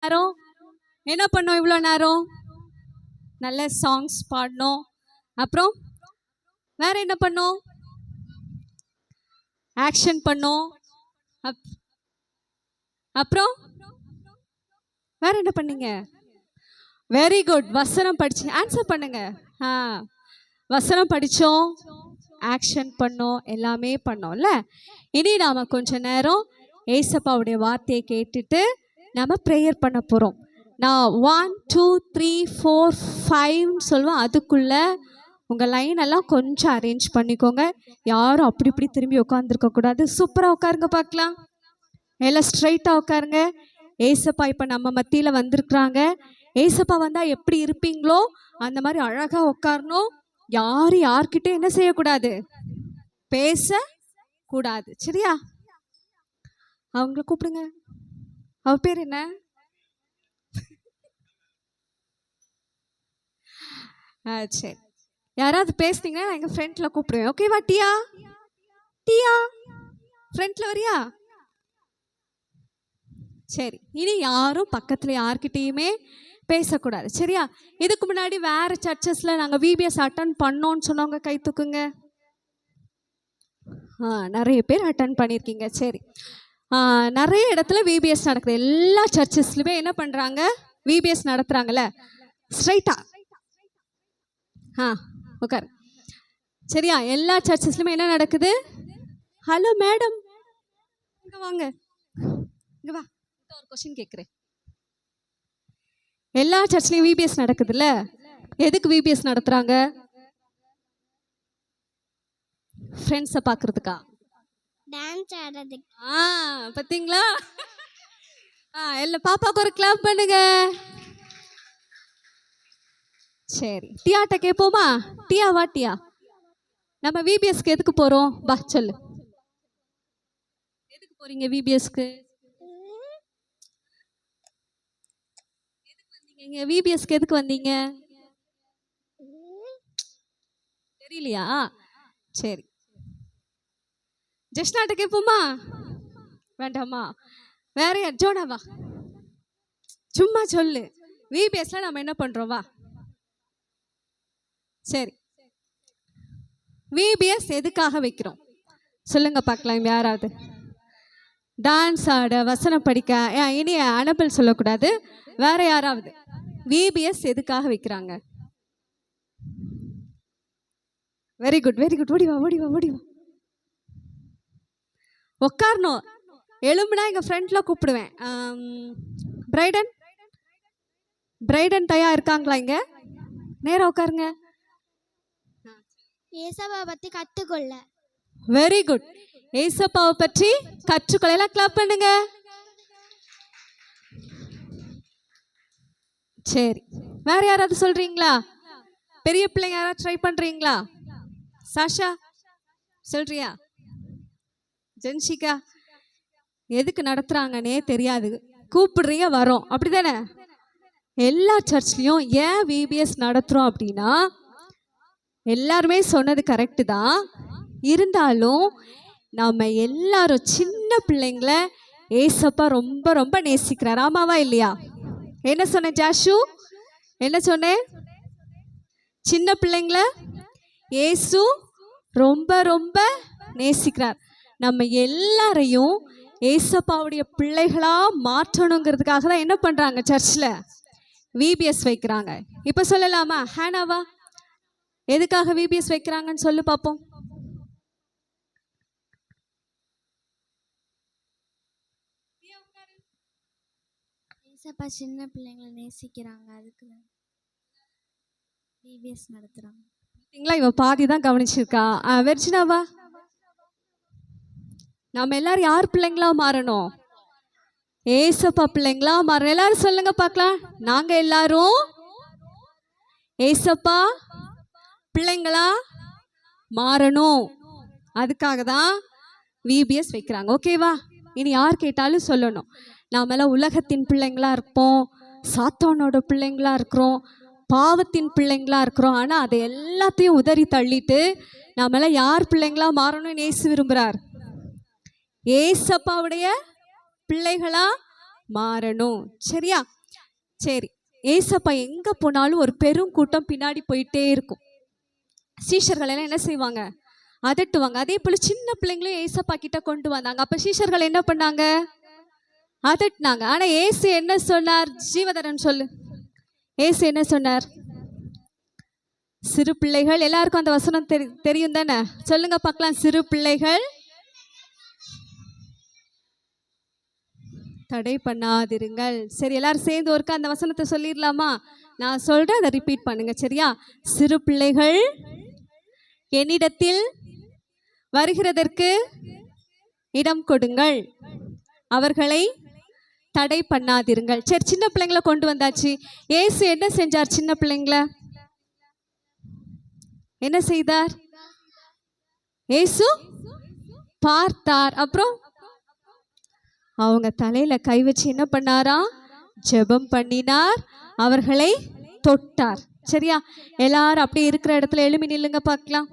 நேரம் என்ன பண்ணோம்? இவ்வளோ நேரம் நல்ல சாங்ஸ் பாடினோம். அப்புறம் வேற என்ன பண்ணோம்? ஆக்ஷன் பண்ணோம். அப்புறம் வேற என்ன பண்ணீங்க? Very good. வசனம் படிச்சு ஆன்சர் பண்ணுங்க. வசனம் படித்தோம், ஆக்ஷன் பண்ணோம், எல்லாமே பண்ணோம்ல. இனி நாம் கொஞ்ச நேரம் ஏசப்பாவுடைய வார்த்தையை கேட்டுட்டு நம்ம ப்ரேயர் பண்ண போகிறோம். நான் 1 2 3 4 5 சொல்லுவேன். அதுக்குள்ளே உங்கள் லைன் எல்லாம் கொஞ்சம் அரேஞ்ச் பண்ணிக்கோங்க. யாரும் அப்படி இப்படி திரும்பி உட்காந்துருக்கக்கூடாது. சூப்பராக உட்காருங்க பார்க்கலாம். எல்லாம் ஸ்ட்ரைட்டாக உட்காருங்க. ஏசப்பா இப்போ நம்ம மத்தியில் வந்திருக்கிறாங்க. ஏசப்பா வந்தால் எப்படி இருப்பீங்களோ அந்த மாதிரி அழகாக உட்காரணும். யார்கிட்ட என்ன செய்யக்கூடாது? பேசக்கூடாது. சரியா? அவங்கள கூப்பிடுங்க. அவ பேர் என்ன? சரி, யாராவது பேசுனீங்கன்னா நான் எங்கள் ஃப்ரெண்டில் கூப்பிடுவேன். ஓகேவா? டியா டியா ஃப்ரெண்டில் வரியா? சரி. இனி யாரும் பக்கத்தில் யார்கிட்டையுமே பேசக்கூடாது. சரியா? இதுக்கு முன்னாடி வேறு சர்ச்சஸில் நாங்கள் விபிஎஸ் அட்டன் பண்ணோன்னு சொன்னவங்க கை தூக்குங்க. நிறைய பேர் அட்டன் பண்ணியிருக்கீங்க. சரி. நிறைய இடத்துல விபிஎஸ் நடக்குது. எல்லா சர்ச்சஸ்லையுமே என்ன பண்ணுறாங்க? விபிஎஸ் நடத்துகிறாங்கல்ல. ஸ்ட்ரைட்டா உட்காரு. சரியா? எல்லா சர்ச்சஸ்லையுமே என்ன நடக்குது? ஹலோ மேடம், இங்கே வாங்க, இங்கே வா, ஒரு கொஸ்டின் கேட்குறேன். எல்லா சர்ச்லையும் விபிஎஸ் நடக்குதுல்ல. எதுக்கு விபிஎஸ் நடத்துகிறாங்க? ஃப்ரெண்ட்ஸை பார்க்குறதுக்கா? டான்ஸ் ஆடுறதுக்கு. பார்த்தீங்களா? எல்லா பாப்பாவுக்கு ஒரு கிளப் பண்ணுங்க. சரி, டியாட்ட கேட்போமா? டியா வா. டியா, நம்ம விபிஎஸ்க்கு எதுக்கு போகிறோம்? வா சொல்லு. எதுக்கு போகிறீங்க விபிஎஸ்க்கு? விபிஎஸ்க்கு எதுக்கு வந்தீங்க? தெரியலையா? சரி, ஜெஷ்னாட்ட கேட்போமா? வேண்டாமா? வேற யார்? ஜோனாவா? சும்மா சொல்லு. விபிஎஸ்ல நம்ம என்ன பண்றோம்? வா. சரி, விபிஎஸ் எதுக்காக வைக்கிறோம் சொல்லுங்க பார்க்கலாம். யாராவது? டான்ஸ் ஆட, வசனம் படிக்க. இனி அனபல் சொல்லக்கூடாது. வேற யாராவது? விபிஎஸ் எதுக்காக வைக்கிறாங்க? Very good, very good. ஓடிவா ஓடிவா ஓடிவா. உட்காரணும். எலும்புனா எங்கள் ஃப்ரெண்டில் கூப்பிடுவேன். பிரைடன், பிரைடன் தயா இருக்காங்களா? இங்கே நேராக உட்காருங்க. ஏசப்பாவை பற்றி கற்றுக்கொள்ள. Very good. ஏசப்பாவை பற்றி கற்றுக்கொள்ள. எல்லாம் கிளப் பண்ணுங்க. சரி, வேற யாராவது சொல்றீங்களா? பெரிய பிள்ளைங்க யாராவது ட்ரை பண்றீங்களா? சாஷா சொல்றியா? ஜென்ஷிகா, எதுக்கு நடத்துறாங்கன்னே தெரியாது, கூப்பிடுறீங்க வரோம், அப்படிதானே? எல்லா சர்ச்லையும் ஏன் விபிஎஸ் நடத்துறோம் அப்படின்னா, எல்லாருமே சொன்னது கரெக்டு தான். இருந்தாலும் நம்ம எல்லாரும் சின்ன பிள்ளைங்களை ஏசப்பா ரொம்ப ரொம்ப நேசிக்கிறார். ஆமாவா இல்லையா? என்ன சொன்னேன் ஜாஷு? என்ன சொன்னேன்? சின்ன பிள்ளைங்கள ஏசு ரொம்ப ரொம்ப நேசிக்கிறார். நம்ம எல்லாரையும் ஏசப்பாவுடைய பிள்ளைகளா மாற்றணுங்கிறதுக்காக தான் என்ன பண்றாங்க? சர்ச்சில் விபிஎஸ் வைக்கிறாங்க. இப்போ சொல்லலாமா? ஹேனாவா, எதுக்காக விபிஎஸ் வைக்கிறாங்கன்னு சொல்லு பார்ப்போம். ஏசப்பா சின்ன பிள்ளைங்களை நேசிக்கிறாங்க, அதுக்கு தான் விபிஎஸ் நடத்துறாங்க. பார்த்தீங்களா? இவ பாதி தான் கவனிச்சிருக்கா. வெர்ஜினாவா, நம்ம எல்லாரும் யார் பிள்ளைங்களா மாறணும்? ஏசப்பா பிள்ளைங்களா மாறணும். எல்லாரும் சொல்லுங்க பார்க்கலாம். நாங்க எல்லாரும் ஏசப்பா பிள்ளைங்களா மாறணும். அதுக்காக தான் விபிஎஸ் வைக்கிறாங்க. ஓகேவா? இனி யார் கேட்டாலும் சொல்லணும். நாமெல்லாம் உலகத்தின் பிள்ளைங்களா இருப்போம், சாத்தானோட பிள்ளைங்களா இருக்கிறோம், பாவத்தின் பிள்ளைங்களா இருக்கிறோம். ஆனால் அதை எல்லாத்தையும் உதறி தள்ளிட்டு நாமெல்லாம் யார் பிள்ளைங்களா மாறணும்னு இயேசு விரும்புகிறார்? ஏசப்பாவுடைய பிள்ளைகளா மாறணும். சரியா? சரி, ஏசப்பா எங்க போனாலும் ஒரு பெரும் கூட்டம் பின்னாடி போயிட்டே இருக்கும். சீஷர்கள் எல்லாம் என்ன செய்வாங்க? அதட்டுவாங்க. அதே போல சின்ன பிள்ளைங்களையும் ஏசப்பா கிட்ட கொண்டு வந்தாங்க. அப்ப சீஷர்கள் என்ன பண்ணாங்க? அதட்டினாங்க. ஆனா ஏசு என்ன சொன்னார்? ஜீவதரன் சொல்லு. ஏசு என்ன சொன்னார்? சிறு பிள்ளைகள், எல்லாருக்கும் அந்த வசனம் தெரியும் தானே? சொல்லுங்க பார்க்கலாம். சிறு பிள்ளைகள் தடை பண்ணாதிருங்கள். சரி, எல்லாரும் சேர்ந்து ஒருக்கா அந்த வசனத்தை சொல்லிடலாமா? நான் சொல்றேன், அதை ரிப்பீட் பண்ணுங்க, சரியா? சிறு பிள்ளைகள் என்னிடத்தில் வருகிறதற்கு இடம் கொடுங்கள், அவர்களை தடை பண்ணாதிருங்கள். சரி, சின்ன பிள்ளைங்களை கொண்டு வந்தாச்சு. ஏசு என்ன செஞ்சார்? சின்ன பிள்ளைங்களை என்ன செய்தார்? ஏசு பார்த்தார். அப்புறம் அவங்க தலையில கை வச்சு என்ன பண்ணாரா? ஜெபம் பண்ணினார், அவர்களை தொட்டார். சரியா? எல்லாரும் அப்படியே இருக்கிற இடத்துல எழுப்பி நில்லுங்க பார்க்கலாம்.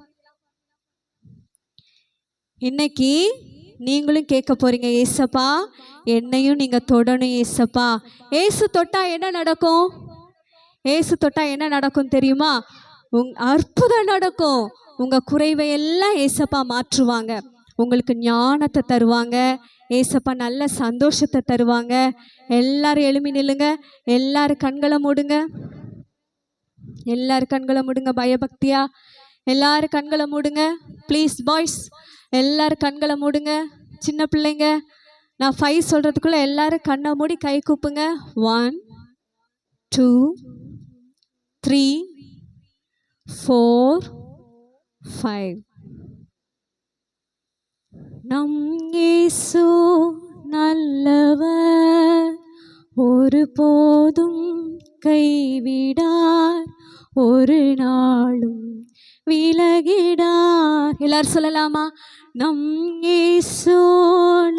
இன்னைக்கு நீங்களும் கேட்க போறீங்க, ஏசப்பா என்னையும் நீங்க தொடணும் ஏசப்பா. ஏசு தொட்டா என்ன நடக்கும்? ஏசு தொட்டா என்ன நடக்கும் தெரியுமா? அற்புதம் நடக்கும். உங்க குறைவை எல்லாம் ஏசப்பா மாற்றுவாங்க. உங்களுக்கு ஞானத்தை தருவாங்க. ஏசப்பா நல்ல சந்தோஷத்தை தருவாங்க. எல்லாரும் எழுப்பி நில்லுங்க. எல்லாரும் கண்களை மூடுங்க. எல்லாரும் கண்களை மூடுங்க. பயபக்தியா எல்லாரும் கண்களை மூடுங்க. ப்ளீஸ் பாய்ஸ், எல்லாரும் கண்களை மூடுங்க. சின்ன பிள்ளைங்க, நான் 5 சொல்றதுக்குள்ள எல்லாரும் கண்ணை மூடி கை கூப்புங்க. 1 2 3 4 5. நம் இயேசு நல்லவர், ஒரு போதும் கைவிடார், ஒரு நாளும் விலகிடார். எல்லாரும் சொல்லலாமா? நம் இயேசு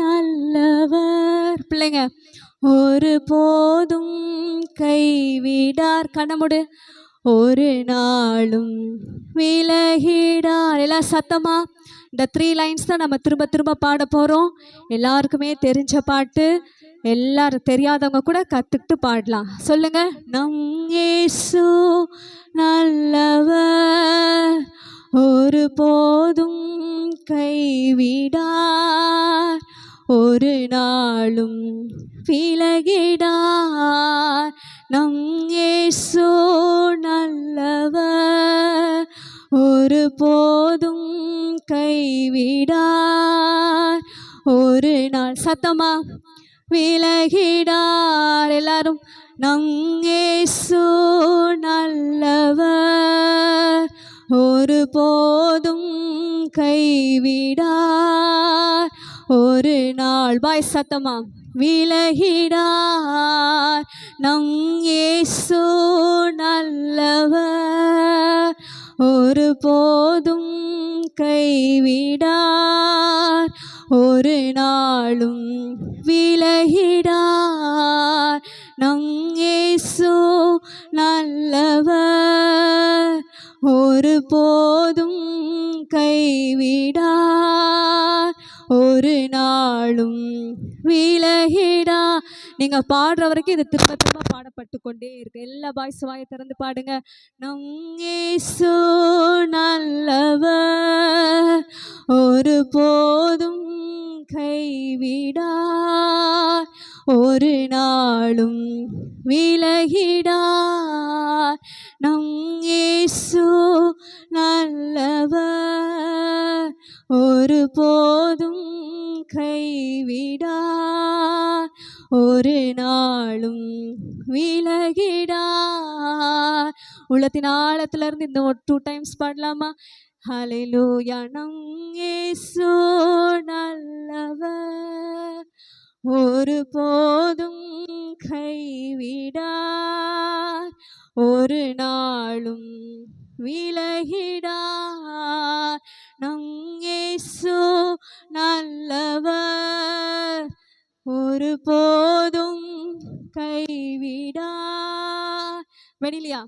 நல்லவர். பிள்ளைங்க, ஒரு போதும் கைவிடார். கண்ணமுடு. ஒரு நாளும் விலகிடார். எல்லாம் சத்தமா இந்த 3 லைன்ஸ் தான் நம்ம திரும்ப திரும்ப பாட போறோம். எல்லாருக்குமே தெரிஞ்ச பாட்டு. எல்லாரும் தெரியாதவங்க கூட கத்துக்கிட்டு பாடலாம். சொல்லுங்க. நம் இயேசு நல்லவர், ஒரு போதும் கைவிடார், ஒரு நாளும் விலகிடார். நம் இயேசு நல்லவர், ஒரு போதும் கைவிடார், ஒரு நாள் சத்தமா விலகிடார். எல்லாரும் நம் இயேசு நல்லவர், ஒரு போதும் கைவிடார், ஒரு நாள் பாய் சத்தமா விலகிடார். நம் இயேசு நல்லவர், ஒரு போதும் கைவிடார், ஒரு நாளும் விலகிடார். நம் இயேசு நல்லவர், ஒரு போதும் கைவிடார், ஒரு நாளும் விலகிடா. நீங்க பாடுற வரைக்கும் இது திரும்ப திரும்ப பாடப்பட்டு கொண்டே இருக்கு. எல்லா பாய்ஸ் வாயை திறந்து பாடுங்க. நம் இயேசு நல்லவர், ஒரு போதும் கைவிடார், ஒரு நாளும் விலகிடார். நம் இயேசு நல்லவர், ஒரு போதும் கைவிடார், ஒரு நாளும் விலகிடார். உள்ளத்தின் ஆழத்திலிருந்து இந்த 2 டைம்ஸ் பாடலாமா? ஹல்லேலூயா. நம் இயேசு நல்லவர், ஒரு போதும் கைவிடார், ஒரு நாளும் விலகிடார். நம் இயேசு நல்லவர், ஒரு போதும் கைவிடார். வெளியிலையா?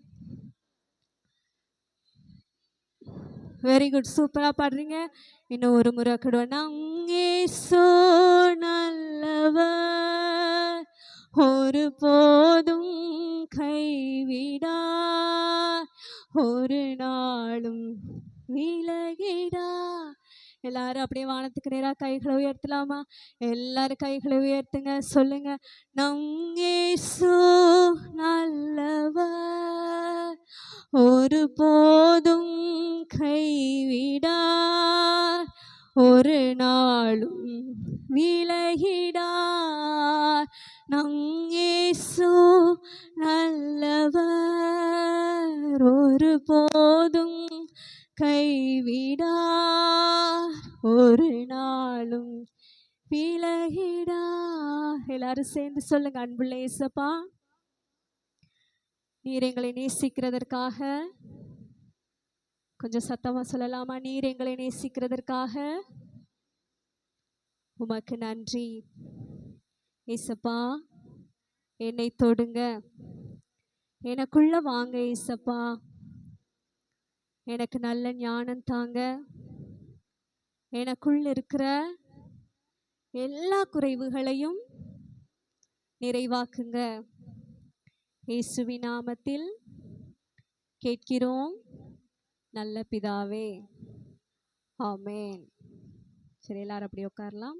வெரி குட், சூப்பரா பாடுறீங்க. இன்னும் ஒரு முறை கூட. நம் இயேசு நல்லவர், ஒரு போதும் கைவிடா, ஒரு நாளும் விலகிடா. எல்லாரும் அப்படியே வானத்துக்கு நேராக கைகளை உயர்த்தலாமா? எல்லாரும் கைகளை உயர்த்துங்க, சொல்லுங்க. நம் இயேசு நல்லவர், ஒருபோதும் கைவிடார், ஒரு நாளும் விலகிடார். நம் இயேசு நல்லவர், ஒருபோதும் கைவிடார், ஒரு நாளும் விலகிடார். எல்லாரும் சேர்ந்து சொல்லுங்க. அன்புள்ள இயேசப்பா, நீர் எங்களை நேசிக்கிறதற்காக, கொஞ்சம் சத்தமா சொல்லலாமா? நீர் எங்களை நேசிக்கிறதற்காக உமக்கு நன்றி இயேசப்பா. என்னை தொடுங்க, எனக்குள்ள வாங்க இயேசப்பா. எனக்கு நல்ல ஞானம் தாங்க, எனக்குள்ள இருக்கிற எல்லா குறைவுகளையும் நிறைவாக்குங்க. இயேசுவின் நாமத்தில் கேட்கிறோம் நல்ல பிதாவே, ஆமென். சரி, எல்லாரும் அப்படி உட்காரலாம்.